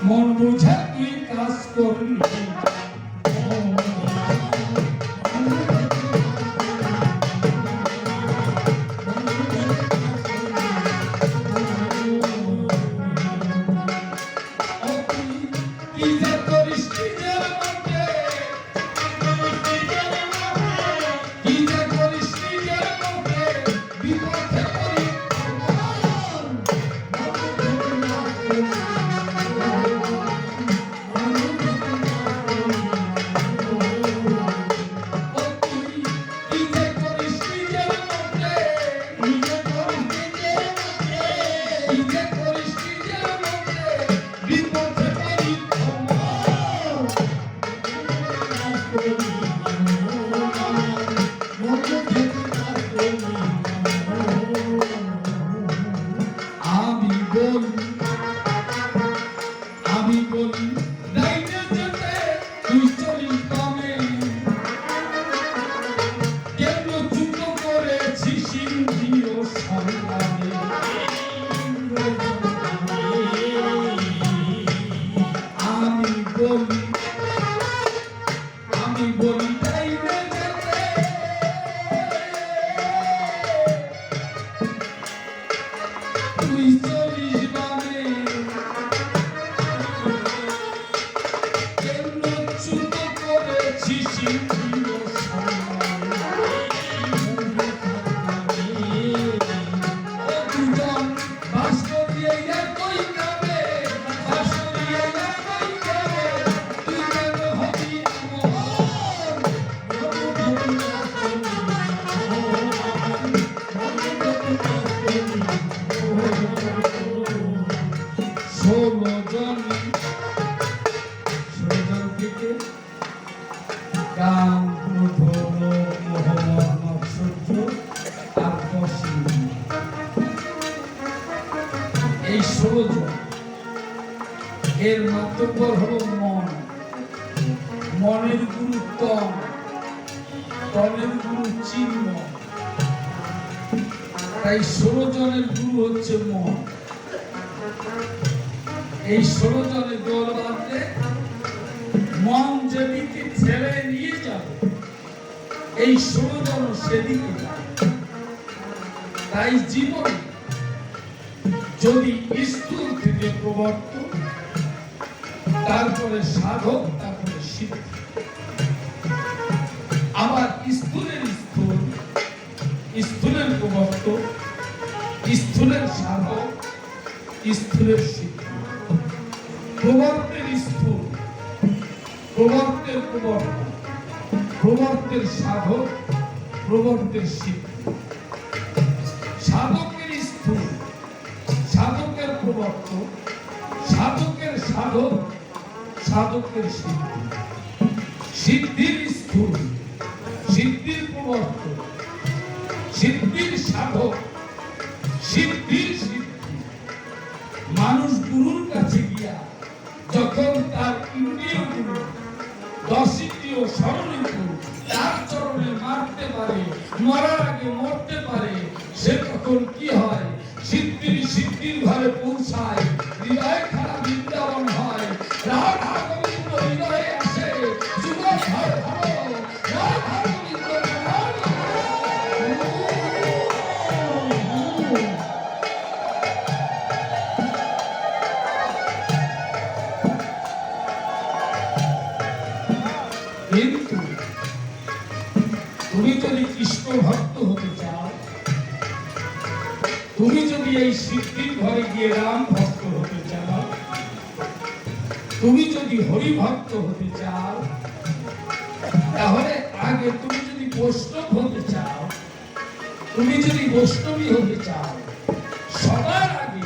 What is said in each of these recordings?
মন বুঝে তুই কাজ করবি এর মাধ্যম হলো মন মনের গুরু তন তনের গুরু চিহ্ন তাই 16 জনের গুরু হচ্ছে মন এই 16 জনের দল বাঁধলে মন যেদিকে ছেড়ে নিয়ে যাবে এই 16 জন সেদিকে যাবে তাই জীবনে যদি স্থূল থেকে প্রবর্তন তারপরে সাধক তারপরে সিদ্ধি আবার স্থূলের স্থূল স্থূলের প্রবর্তন স্থূলের সাধক স্থূলের সিদ্ধি প্রবর্তের স্থূল প্রবর্তের প্রবর্তন প্রবর্তের সাধক প্রবর্তের সিদ্ধি সাধকের স্থূল সাধকের প্রবর্তন সাধকের সাধক সাধকের সিদ্ধি সিদ্ধির স্থূল সিদ্ধির প্রবর্তন সিদ্ধির সাধক সিদ্ধির সিদ্ধি মানুষ গুরুর কাছে গিয়া যখন তার ইন্দ্রিয়গুলো 10 ইন্দ্রিয় স্মরণীয় তার চরণে মারতে পারে মরার আগে মরতে পারে সে তখন কি হয় সিদ্ধির ঘরে পৌঁছায় হৃদয় খারাপ বৃন্দাবন হয় রাধা গোবিন্দ হৃদয়ে আসে যুবক হয় ভালো রাধা গোবিন্দ কিন্তু তুমি যদি কৃষ্ণ ভক্ত হতে চাও তুমি যদি এই সিদ্ধির ঘরে গিয়ে রাম ভক্ত হতে চাও তুমি যদি হরি ভক্ত হতে চাও তাহলে আগে তুমি যদি বৈষ্ণব হতে চাও তুমি যদি বৈষ্ণবী হতে চাও সবার আগে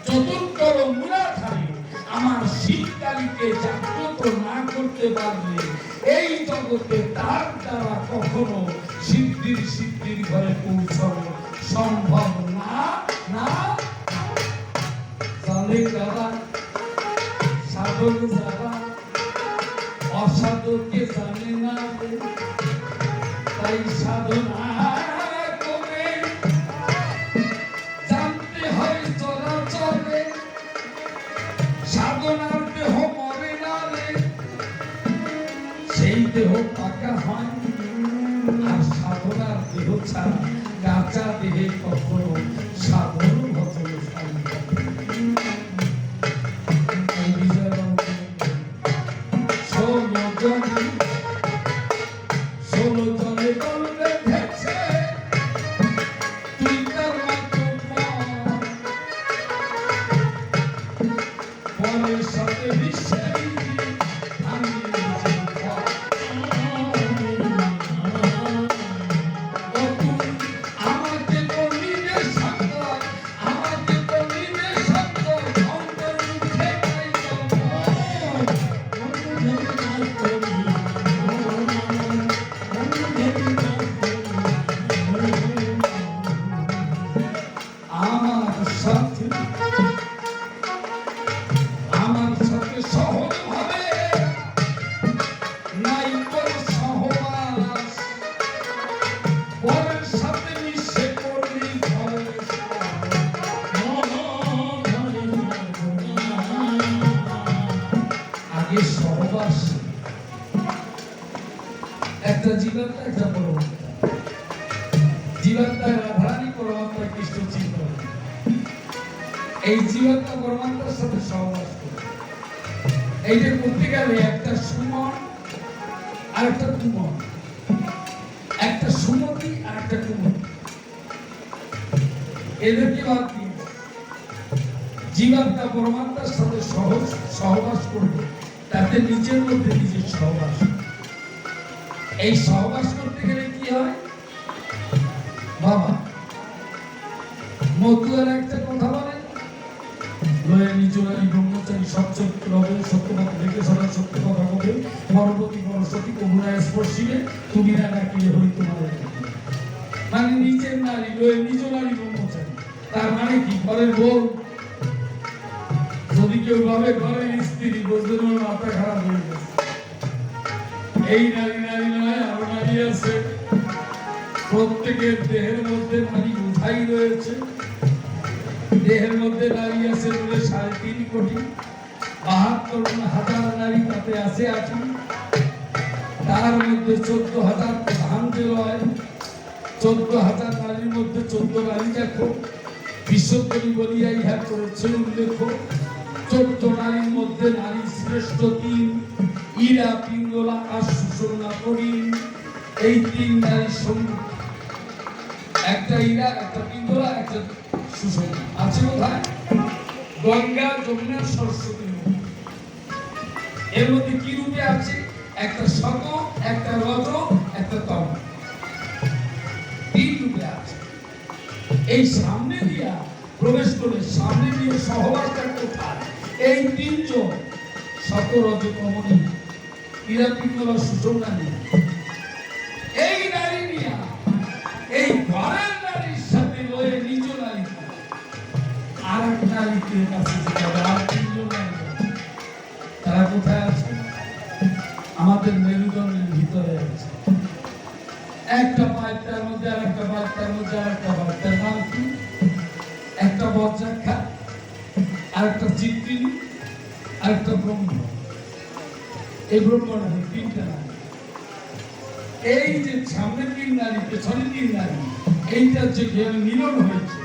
চতুর্থর মূলাধারে আমার শীতকালীকে জাগ্রত না করতে পারলে এই জগতে তার দ্বারা কখনো সিদ্ধির ঘরে পৌঁছানো সম্ভব না না জানে যারা সাধক যারা অসাধককে জানে না তাই সাধনা করে জানতে হয় চলাচলে সাধক সাধনার দেহ মরে না রে, সেই দেহ পাকা হয়, আর সাধনার দেহ ছাড়া কাঁচা দেহে কখনো সাধন হতে একটা জীবাত্মা, একটা পরমাত্মা। জীবাত্মা রাধারানী, পরমাত্মা কৃষ্ণ চিন্তা। এই জীবাত্মা পরমাত্মার সাথে সহবাস করে। এইটা করতে গেলে একটা সুমন আর একটা কুমন, একটা সুমতি আর একটা কুমতি, এদেরকে বাদ দিয়ে জীবাত্মা পরমাত্মার সাথে সহবাস করবে, তাতে নিজের মধ্যে নিজের সহবাস। এই সহবাস করতে গেলে কি হয় বাবা? মতুয়ার একটা কথা বলে, লয়ে নিজরাই ব্রহ্মচারী সচ্চরিত্র হবে, সত্যবাদ রেখে সদা সত্য কথা বলে, পরবর্তী পরশতী কবুরায় স্পর্শিলে তুমি না ডাকিলে হই তোমাদের। মানে নিজের নারী লয়ে নিজ নারী ব্রহ্মচারী, তার মানে কি? ঘরের বউ যদি কেউ ভাবে ঘরের স্ত্রী, বুঝলেন মাথা খারাপ হয়ে গেছে। এই নারী নারী নয়, আরো নারী আছে। প্রত্যেকের দেহের মধ্যে নারী উঠাই রয়েছে। দেহের মধ্যে নারী আছে বলে 3.5 কোটি, 72,000 নারী তাতে আছে আছি। তার মধ্যে 14,000 প্রধান যে রয়, 14,000 নারীর মধ্যে 14 নারী দেখো। বিশ্বকবি বলিয়া ইহা করেছে উল্লেখ, 14 নারীর মধ্যে নারী শ্রেষ্ঠ 3, ইরা, পিঙ্গলা আর সুষুম্না করিম। এই 3 নারীর সঙ্গে একটা ইরা, একটা পিঙ্গলা, একটা সুষুম্না আছে কোথায়? গঙ্গা, যমুনা, সরস্বতী। এর মধ্যে কি রূপে আছে? একটা শত, একটা রজ, একটা তম, 3 রূপে আছে। এই সামনে দিয়া প্রবেশ করে, সামনে দিয়ে সহবাসটা কোথায়? এই 3 জন শত, রজ, তমনী, ইরা, পিঙ্গলা, সুষুম্না নিয়ে, এই নারী নিয়া এই ঘরের নারীর সাথে লয়ে নিজ নারী আর এক নারীকে কাছে যাবে, আর 3 জন নারী। তারা কোথায় আছে? আমাদের মেরুদণ্ডের ভিতরে আছে। একটা পায়তার মধ্যে আর একটা পায়তার মধ্যে আর একটা পায়তার নাম কি? একটা বজ্রাক্ষা, আর একটা চিত্রিণী, আর একটা ব্রহ্ম। এই ব্রহ্ম নারী 3টা নারী। এই যে সামনে 3 নারী, পেছনে 3 নারী, এইটা যে মিলন হয়েছে,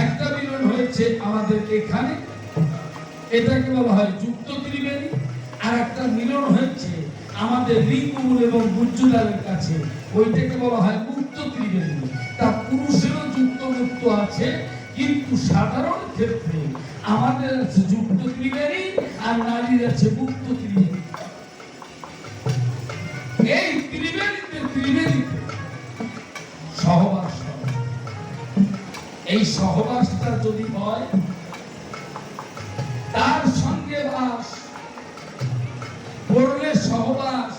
একটা মিলন হয়েছে আমাদের এখানে, এটাকে বলা হয় যুক্ত ত্রিবেণী। আর একটা মিলন হয়েছে আমাদের লিঙ্গমূল এবং গুজ্জুদারের কাছে, ওইটাকে বলা হয় মুক্ত ত্রিবেণী। তা পুরুষেরও যুক্ত মুক্ত আছে, কিন্তু সাধারণ ক্ষেত্রে আমাদের আছে যুক্ত ত্রিবেণী আর নারীর আছে মুক্ত ত্রিবেণী। এই ত্রিবেণীতে সহবাস হয়। এই সহবাসটা যদি হয়, তার সঙ্গে বাস করলে সহবাস,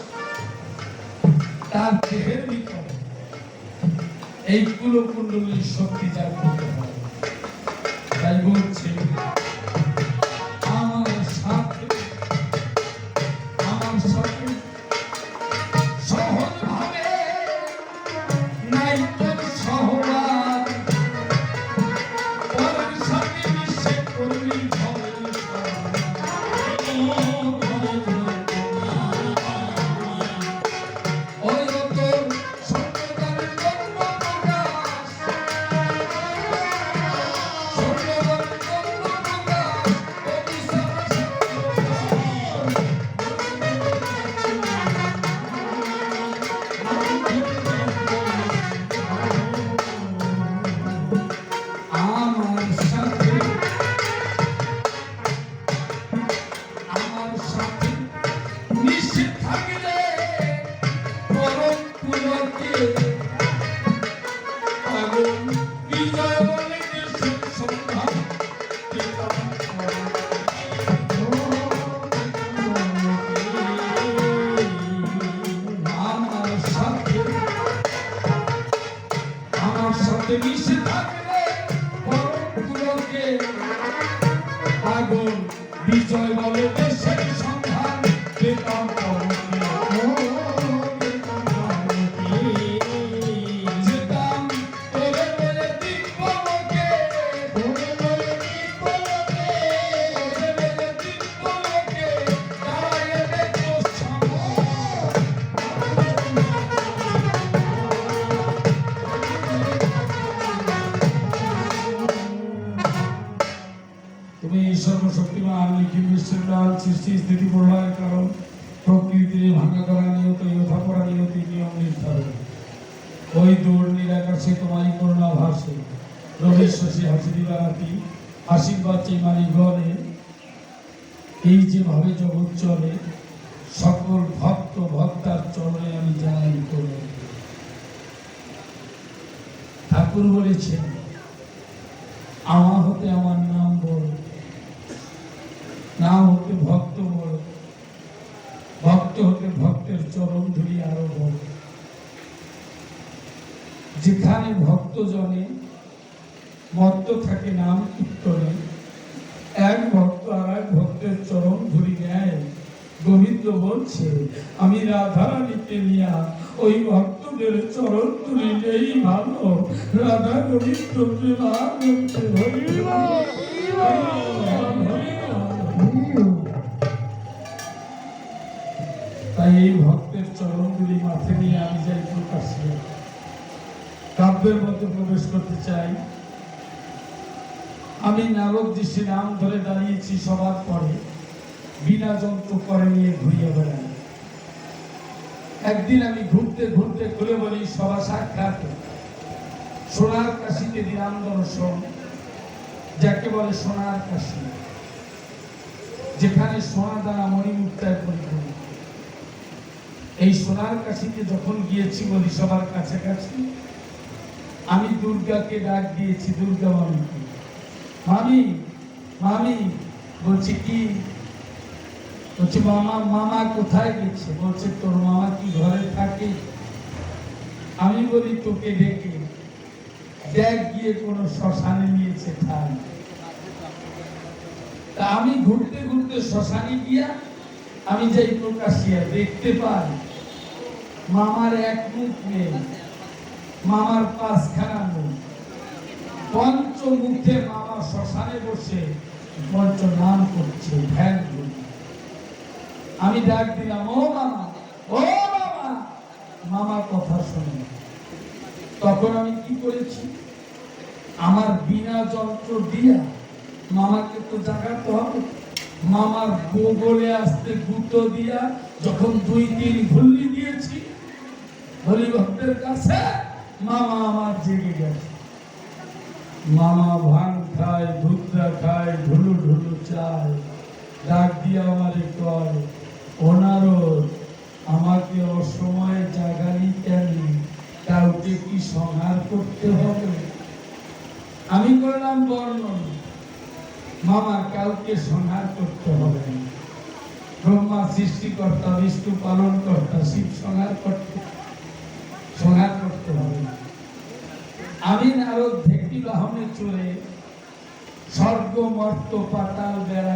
তার দেহের ভিতরে এই কুলকুণ্ডলীর শক্তি জাগ্রত হয়। তাই বলছে আমার সাথে সহজ ভাবে নাই তোর সহবাস, পরের সাথে মিশে করলি ভবের সহবাস। ওই তোর সত্যবানের জন্ম প্রকাশ, সত্যবানের জন্ম প্রকাশ, অভিশাপ আমার সাথে মিশে থাকলে পরম পুলকে আগুন বিজয় বলে দেশের সন্ধান আমার সাথে মিশে থাকলে পরম পুলকে আগুন বিজয় বলে দেশের সন্ধান পেতাম যেতাম তোরে বলে দিব্যলোকে, তোরে বলে দিব্যলোকে, দাঁড়াইয়া দেখো তুমি সর্বশক্তিমান নিখিল বিশ্বের প্রাণ সৃষ্টি স্থিতি প্রলয়ের কারণ প্রকৃতির ভাঙা করা নিয়ত ইহা করা নিয়তি নিয়ম নির্ধারণ ওই দূর নীলাকাশে তোমারই করুণা ভাসে রবি শশী হাসি দিবারাতি আশীর্বাদ চাই মারি ঘরে এই যেভাবে জগৎ চলে সকল ভক্ত ভক্তার চরণে আমি জানাই করে। ঠাকুর বলেছেন আমার হতে আমার নাম বল, নাম হতে ভক্ত বল, ভক্ত হতে ভক্তের চরণ ধরি আরো বল। যেখানে ভক্ত জনে মত্ত থাকে নাম কীর্তনে, এক ভক্ত আর এক ভক্তের চরণ ধরি নেয়। গোবিন্দ বলছে আমি রাধারানীকে নিয়া ওই ভক্তদের চরণ ধরি নেই ভালো, রাধা গোবিন্দ তাই এই ভক্তের চরণগুলি মাথে নিয়ে আমি যাই প্রকাশে কাব্যের মধ্যে প্রবেশ করতে চাই। আমি নারদ ঋষি নাম ধরে দাঁড়িয়েছি সবার পরে, বিনা যন্ত্র করে নিয়ে ঘুরিয়ে বেড়াই। একদিন আমি ঘুরতে ঘুরতে খুলে বলি সভা সাক্ষাৎ সোনার কাশিতে দিলাম দর্শন, যাকে বলে সোনার কাশি, যেখানে সোনা দানা মণিমুক্তায় পরিপূর্ণ। এই সোনার কাশিতে যখন গিয়েছি বলি সবার কাছাকাছি, আমি দুর্গাকে ডাক দিয়েছি, দুর্গা মামিকে, মামি মামি। বলছে কি? বলছে মামা, মামা কোথায় গেছে? বলছে তোর মামা কি ঘরে থাকে? আমি বলি তোকে ডেকে দেখ গিয়ে কোন শ্মশানে নিয়েছে ঠাই। তা আমি ঘুরতে ঘুরতে শ্মশানে গিয়া আমি যাই প্রকাশিয়া দেখতে পাই মামার এক মুখ নেই, মামার পাঁচখানা মুখ। পঞ্চমুখে মামা শ্মশানে বসে পঞ্চ নাম করছে ধ্যান করে। আমি ডাক দিলাম ও মামা, ও মামা। মামা কথা শোনে। তখন আমি কি করেছি? আমার বিনা যন্ত্র দিয়া মামাকে তো জাগাতে হবে। মামার বগলে আসতে গুঁতো দিয়া যখন 2-3 ঘুল্লি দিয়েছি হরি ভক্তের কাছে, মামা আমার জেগে গেছে। মামা ভাং খায়, ধুতরা খায়, ঢুলু ঢুলু চায়। ডাক দিয়া আমারে কয়, ওনারও আমাকে অসময়ে জাগালি কেন? কাউকে কি সংহার করতে হবে? আমি করলাম বর্ণন, মামা কাউকে সংহার করতে হবে না। ব্রহ্মা সৃষ্টিকর্তা, বিষ্ণু পালন কর্তা, শিব সংহার করতে হবে না। আমি নারদ ঢেকি বাহনে চলে স্বর্গ মর্ত পাতাল বেড়ায়